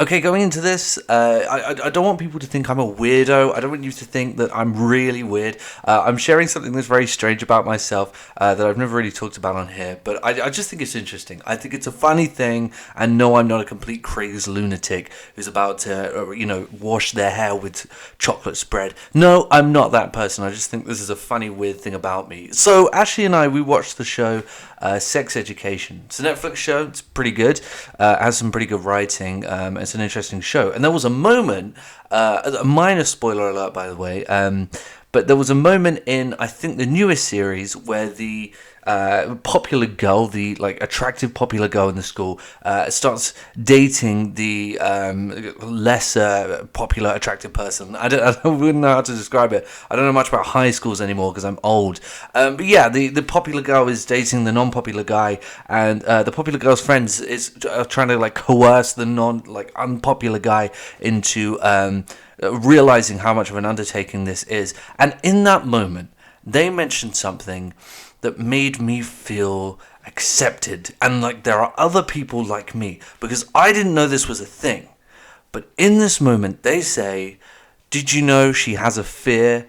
Okay, going into this, I don't want people to think I'm a weirdo. I don't want you to think that I'm really weird. I'm sharing something that's very strange about myself that I've never really talked about on here, but I just think it's interesting. I think it's a funny thing, and no, I'm not a complete crazed lunatic who's about to, wash their hair with chocolate spread. No, I'm not that person. I just think this is a funny, weird thing about me. So, Ashley and I, we watched the show Sex Education. It's a Netflix show. It's pretty good. Has some pretty good writing. It's an interesting show. And there was a moment, a minor spoiler alert, by the way, but there was a moment in, I think, the newest series where the popular girl, the attractive popular girl in the school, starts dating the lesser popular attractive person. I wouldn't know how to describe it. I don't know much about high schools anymore because I'm old. But yeah, the popular girl is dating the non-popular guy, and the popular girl's friends is trying to coerce the unpopular guy into realizing how much of an undertaking this is. And in that moment, they mentioned something that made me feel accepted and like there are other people like me, because I didn't know this was a thing. But in this moment, they say, did you know she has a fear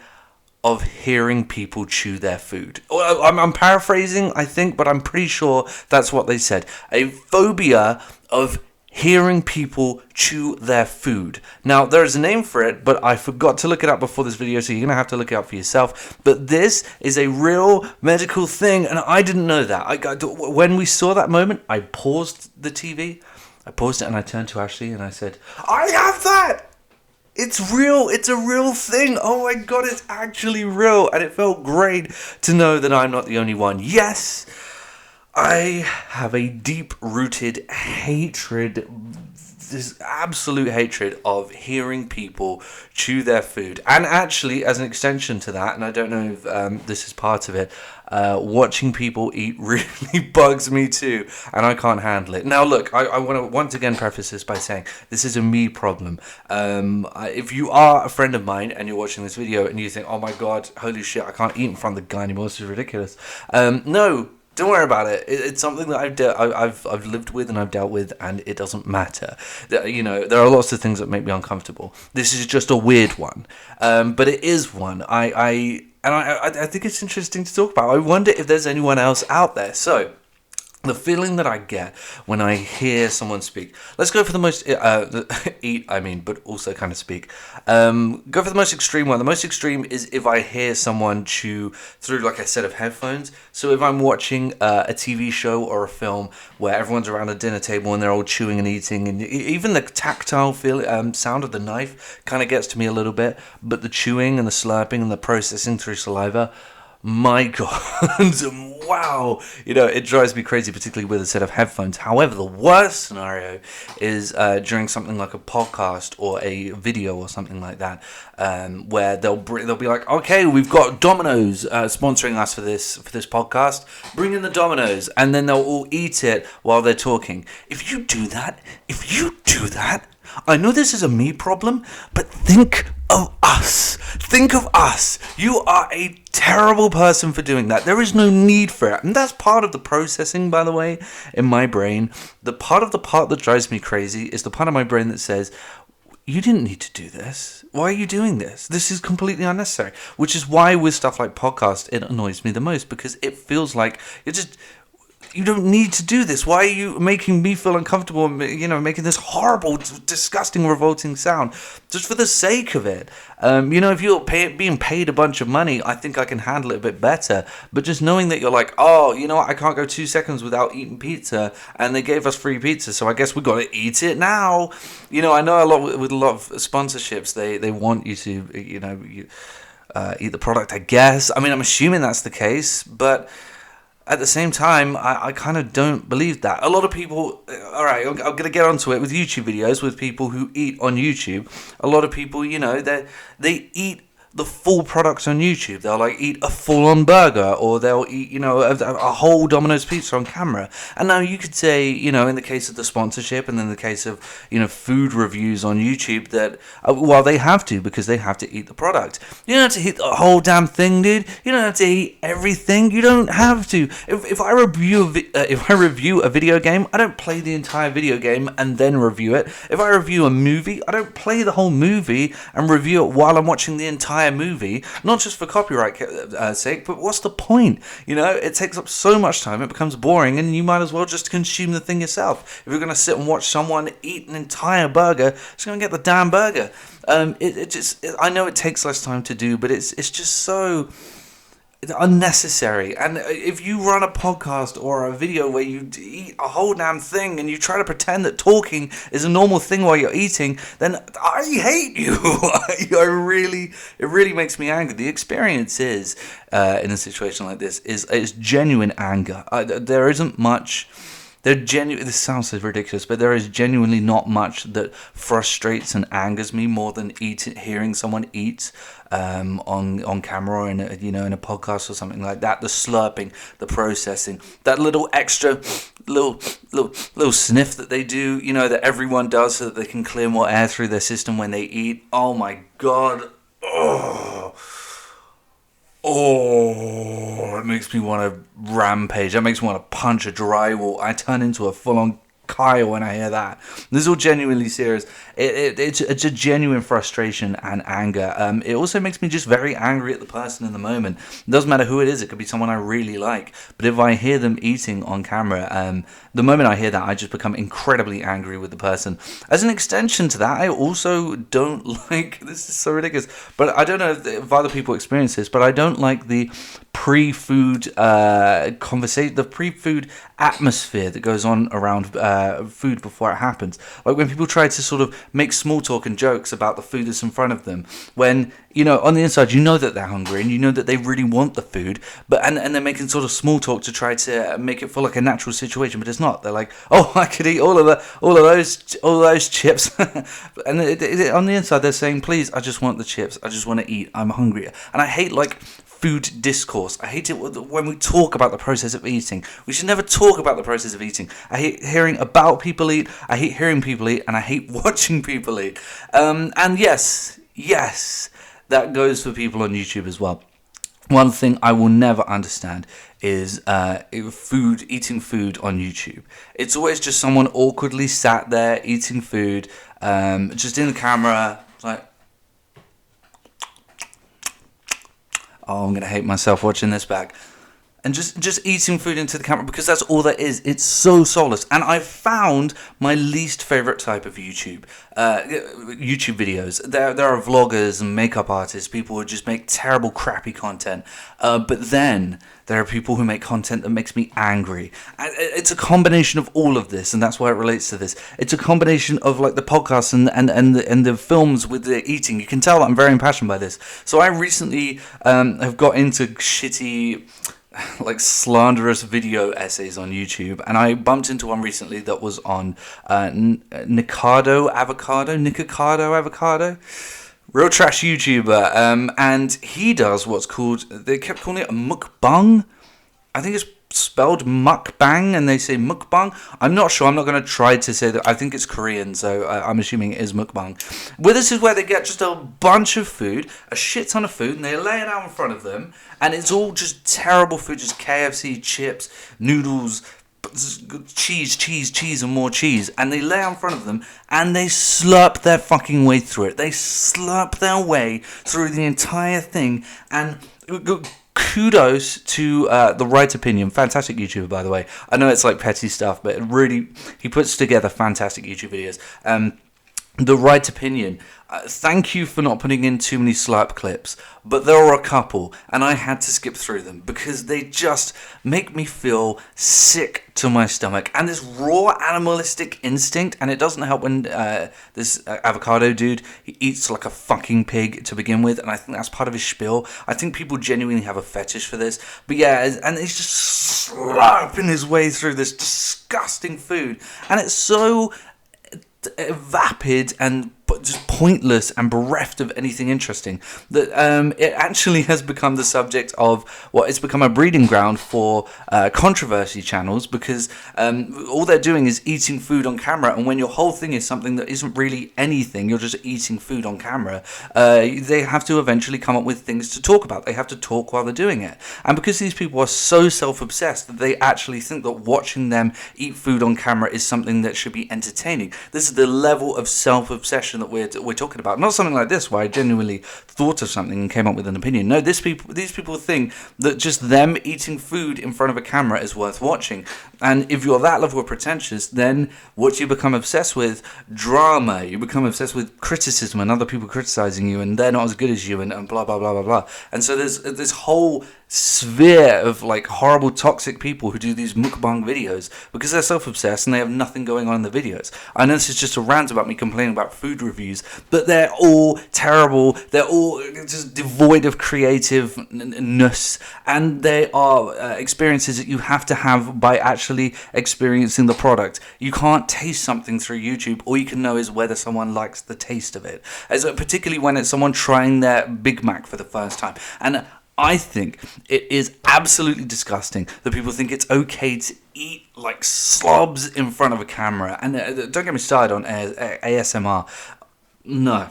of hearing people chew their food? I'm paraphrasing, I think, but I'm pretty sure that's what they said. A phobia of hearing people chew their food. Now, there is a name for it, but I forgot to look it up before this video, so you're going to have to look it up for yourself. But this is a real medical thing, and I didn't know that. When we saw that moment, I paused the TV. I paused it, and I turned to Ashley, and I said, I have that! It's real. It's a real thing. Oh my god, it's actually real. And it felt great to know that I'm not the only one. Yes, I have a deep-rooted hatred, this absolute hatred of hearing people chew their food. And actually, as an extension to that, and I don't know if this is part of it, watching people eat really bugs me too, and I can't handle it. Now look, I want to once again preface this by saying this is a me problem. If you are a friend of mine and you're watching this video and you think, oh my god, holy shit, I can't eat in front of the guy anymore, this is ridiculous. No. Don't worry about it. It's something that I've lived with and I've dealt with, and it doesn't matter. There are lots of things that make me uncomfortable. This is just a weird one, but it is one. I think it's interesting to talk about. I wonder if there's anyone else out there. So, the feeling that I get when I hear someone speak. Let's go for the most eat. But also kind of speak. Go for the most extreme one. The most extreme is if I hear someone chew through like a set of headphones. So if I'm watching a TV show or a film where everyone's around a dinner table and they're all chewing and eating, and even the tactile sound of the knife kind of gets to me a little bit, but the chewing and the slurping and the processing through saliva. My god, wow, it drives me crazy, particularly with a set of headphones. However, the worst scenario is during something like a podcast or a video or something like that, where they'll be like, okay, we've got Domino's sponsoring us for this podcast, bring in the Domino's, and then they'll all eat it while they're talking. If you do that, I know this is a me problem, but think of us. Think of us. You are a terrible person for doing that. There is no need for it. And that's part of the processing, by the way, in my brain. The part that drives me crazy is the part of my brain that says, you didn't need to do this. Why are you doing this? This is completely unnecessary. Which is why with stuff like podcast, it annoys me the most, because it feels like you don't need to do this. Why are you making me feel uncomfortable, making this horrible, disgusting, revolting sound just for the sake of it? If you're being paid a bunch of money, I think I can handle it a bit better. But just knowing that you're like, oh, you know what, I can't go 2 seconds without eating pizza, and they gave us free pizza, so I guess we got to eat it now. I know a lot with a lot of sponsorships, they want you to, eat the product, I guess. I'm assuming that's the case, but at the same time, I kind of don't believe that. A lot of people, alright, I'm going to get onto it with YouTube videos, with people who eat on YouTube. A lot of people, they eat the full products on YouTube. They'll like eat a full-on burger, or they'll eat, a whole Domino's pizza on camera. And now you could say, in the case of the sponsorship, and in the case of, food reviews on YouTube, that, well, they have to, because they have to eat the product. You don't have to eat the whole damn thing, dude. You don't have to eat everything. You don't have to. If I review a video game, I don't play the entire video game and then review it. If I review a movie, I don't play the whole movie and review it while I'm watching the entire movie. Not just for copyright sake, but what's the point? It takes up so much time, it becomes boring, and you might as well just consume the thing yourself. If you're going to sit and watch someone eat an entire burger, just go and get the damn burger. I know it takes less time to do, but it's just so unnecessary. And if you run a podcast or a video where you eat a whole damn thing and you try to pretend that talking is a normal thing while you're eating, then I hate you. It really makes me angry. The experience is, in a situation like this, is genuine anger. There isn't much. This sounds so ridiculous, but there is genuinely not much that frustrates and angers me more than hearing someone eat on camera or in a podcast or something like that. The slurping, the processing, that little extra little sniff that they do, that everyone does so that they can clear more air through their system when they eat. Oh my god. Oh, it makes me want to rampage. That makes me want to punch a drywall. I turn into a full-on Kyle when I hear that. This is all genuinely serious. It's a genuine frustration and anger. It also makes me just very angry at the person in the moment. It doesn't matter who it is. It could be someone I really like. But if I hear them eating on camera, the moment I hear that, I just become incredibly angry with the person. As an extension to that, I also don't like, this is so ridiculous, but I don't know if other people experience this, but I don't like the pre-food conversation, the pre-food atmosphere that goes on around food before it happens. Like when people try to sort of make small talk and jokes about the food that's in front of them, when on the inside that they're hungry and that they really want the food, but and they're making sort of small talk to try to make it feel like a natural situation, but it's not. They're like, oh, I could eat all of those chips, and on the inside they're saying, please, I just want the chips, I just want to eat, I'm hungry. And I hate food discourse. I hate it when we talk about the process of eating. We should never talk about the process of eating. I hate hearing about people eat, I hate hearing people eat, and I hate watching people eat. And yes, that goes for people on YouTube as well. One thing I will never understand is eating food on YouTube. It's always just someone awkwardly sat there eating food, just in the camera, like, oh, I'm going to hate myself watching this back. And just eating food into the camera, because that's all that is. It's so soulless. And I found my least favourite type of YouTube videos. There are vloggers and makeup artists, people who just make terrible, crappy content. But then there are people who make content that makes me angry. And it's a combination of all of this, and that's why it relates to this. It's a combination of like the podcasts and the films with the eating. You can tell that I'm very impassioned by this. So I recently have got into shitty, slanderous video essays on YouTube, and I bumped into one recently that was on Nikocado Avocado, real trash YouTuber, and he does what's called, they kept calling it a mukbang. I think it's spelled mukbang, and they say mukbang. I'm not sure. I'm not going to try to say that. I think it's Korean, so I'm assuming it is mukbang. Well, this is where they get just a bunch of food, a shit ton of food, and they lay it out in front of them, and it's all just terrible food, just KFC, chips, noodles, cheese, and more cheese, and they lay out in front of them, and they slurp their fucking way through it. They slurp their way through the entire thing, and kudos to The Right Opinion, fantastic YouTuber, by the way. I know it's like petty stuff, but really, he puts together fantastic YouTube videos. The Right Opinion, thank you for not putting in too many slurp clips, but there are a couple, and I had to skip through them because they just make me feel sick to my stomach, and this raw animalistic instinct. And it doesn't help when this avocado dude, he eats like a fucking pig to begin with, and I think that's part of his spiel. I think people genuinely have a fetish for this, but yeah, and he's just slurping his way through this disgusting food, and it's so vapid and just pointless and bereft of anything interesting that it actually has become the subject of it's become a breeding ground for controversy channels, because all they're doing is eating food on camera, and when your whole thing is something that isn't really anything, you're just eating food on camera, they have to eventually come up with things to talk about. They have to talk while they're doing it, and because these people are so self-obsessed that they actually think that watching them eat food on camera is something that should be entertaining. This is the level of self-obsession that we're talking about. Not something like this where I genuinely thought of something and came up with an opinion. No, these people think that just them eating food in front of a camera is worth watching. And if you're that level of pretentious, then what you become obsessed with? Drama. You become obsessed with criticism and other people criticizing you, and they're not as good as you, and blah blah blah blah blah. And so there's this whole sphere of like horrible toxic people who do these mukbang videos because they're self-obsessed and they have nothing going on in the videos. I know this is just a rant about me complaining about food reviews, but they're all terrible. They're all just devoid of creativeness, and they are experiences that you have to have by actually experiencing the product. You can't taste something through YouTube. All you can know is whether someone likes the taste of it, as particularly when it's someone trying their Big Mac for the first time. And I think it is absolutely disgusting that people think it's okay to eat like slobs in front of a camera. And don't get me started on ASMR. No,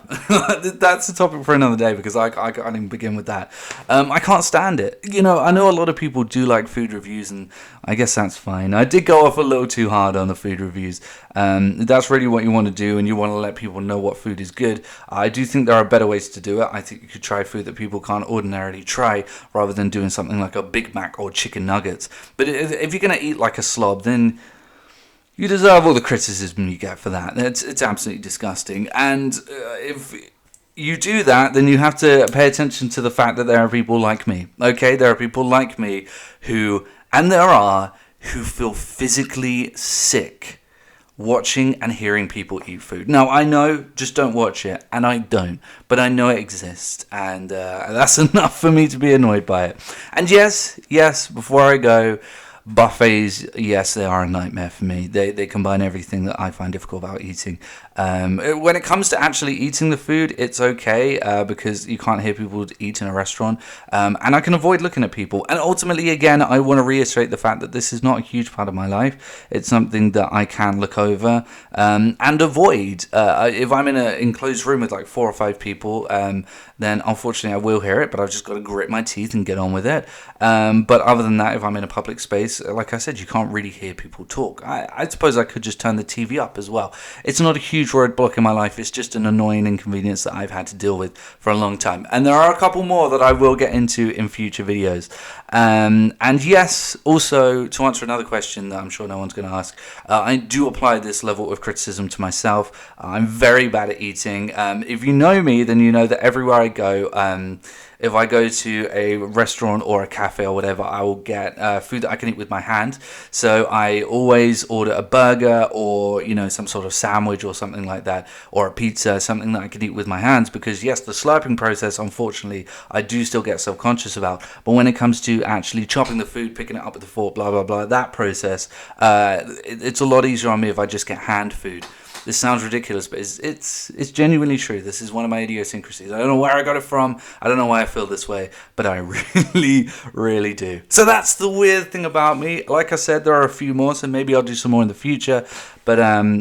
that's a topic for another day, because I can't even begin with that. I can't stand it. You know, I know a lot of people do like food reviews, and I guess that's fine. I did go off a little too hard on the food reviews. That's really what you want to do, and you want to let people know what food is good. I do think there are better ways to do it. I think you could try food that people can't ordinarily try, rather than doing something like a Big Mac or chicken nuggets. But if you're going to eat like a slob, then you deserve all the criticism you get for that. It's absolutely disgusting. And if you do that, then you have to pay attention to the fact that there are people like me. Okay, there are people like me who feel physically sick watching and hearing people eat food. Now, I know, just don't watch it, and I don't, but I know it exists, and that's enough for me to be annoyed by it. And yes, before I go, buffets, yes, they are a nightmare for me. They combine everything that I find difficult about eating. When it comes to actually eating the food, it's okay, because you can't hear people eat in a restaurant, and I can avoid looking at people. And ultimately, again, I want to reiterate the fact that this is not a huge part of my life. It's something that I can look over and avoid. If I'm in an enclosed room with like 4 or 5 people, then unfortunately I will hear it, but I've just got to grit my teeth and get on with it. But other than that, if I'm in a public space, like I said, you can't really hear people talk. I suppose I could just turn the TV up as well. It's not a huge roadblock in my life. It's just an annoying inconvenience that I've had to deal with for a long time. And there are a couple more that I will get into in future videos. And yes, also to answer another question that I'm sure no one's going to ask, I do apply this level of criticism to myself. I'm very bad at eating. If you know me, then you know that everywhere I go, if I go to a restaurant or a cafe or whatever, I will get food that I can eat with my hand. So I always order a burger or, you know, some sort of sandwich or something like that, or a pizza, something that I can eat with my hands, because yes, the slurping process, unfortunately, I do still get self-conscious about. But when it comes to actually chopping the food, picking it up with the fork, blah, blah, blah, that process, it's a lot easier on me if I just get hand food. This sounds ridiculous, but it's genuinely true. This is one of my idiosyncrasies. I don't know where I got it from. I don't know why I feel this way, but I really, really do. So that's the weird thing about me. Like I said, there are a few more, so maybe I'll do some more in the future, but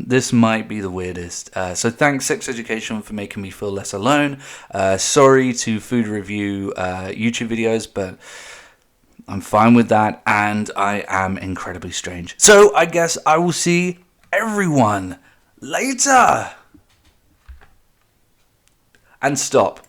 this might be the weirdest. So thanks, Sex Education, for making me feel less alone. Sorry to food review YouTube videos, but I'm fine with that, and I am incredibly strange. So I guess I will see everyone later. And stop.